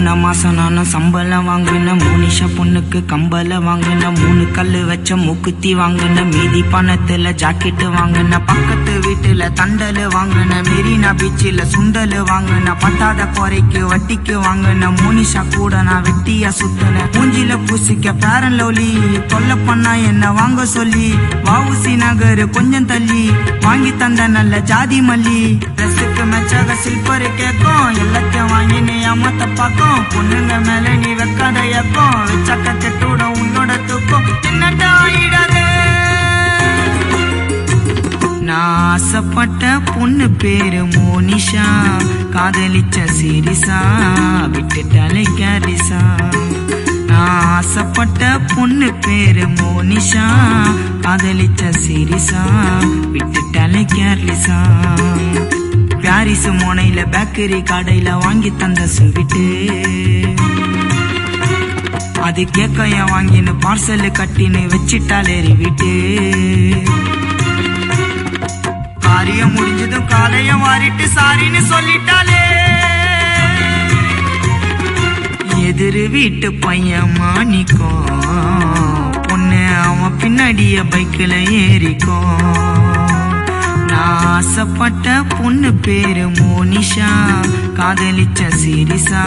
போன மாசம் நானும் சம்பளம் வாங்கின மோனிஷா பொண்ணுக்கு கம்பல வாங்கின 3 கல்லு வச்ச மூக்குத்தி வாங்கின மீதி பணத்துல ஜாக்கெட்டு வாங்கின பக்கத்து வீட்டுல தண்டல் வாங்கின மெரினா பீச்சில் சுண்டல் வாங்கின பத்தாத குறைக்கு வட்டிக்கு வாங்கின மோனிஷா கூட நான் வெட்டியா சுத்தின மூஞ்சில பூசிக்க பேரன் லவ்லி தொல்லை பண்ணா என்ன வாங்க சொல்லி வாவுசி நகர் கொஞ்சம் தள்ளி வாங்கி தந்த நல்ல ஜாதி மல்லி ட்ரெஸ்ஸுக்கு மெச்சாக சில்பர் கேக்கும் எல்லாத்தையும் வாங்கி நீ அம்மத்த பாக்கும் பொண்ணுங்க மேல நீ வைக்காத ஏக்கம் வச்சாக்க கெட்டோட உன்னோட தூக்கம் என்னட்டா ஆயிடாதே நான் ஆசைப்பட்ட பொண்ணு பேரு மோனிஷா காதலிச்ச சீரிசா விட்டுட்டாலே கேரிசா நான் ஆசைப்பட்ட பொண்ணு பேரு மோனிஷா காதலிச்ச சீரிசா விட்டுட்டாலே கேர்லிசா பாரிஸ் மோனையில பேக்கரி கடையில வாங்கி தந்த ஸ்வீட்டு அது கேக்கைய வாங்கின்னு பார்சல் கட்டின்னு வச்சிட்டாலே வீட்டு காரியம் முடிஞ்சதும் காலையும் வாரிட்டு சாரின்னு சொல்லிட்டாலே எதிர் வீட்டு பையன் மாணிக்கும் பொண்ணு அவன் பின்னாடிய பைக்கில் ஏறிக்கும் நான் ஆசைப்பட்ட பொண்ணு பேரு மோனிஷா காதலிச்ச சீரிசா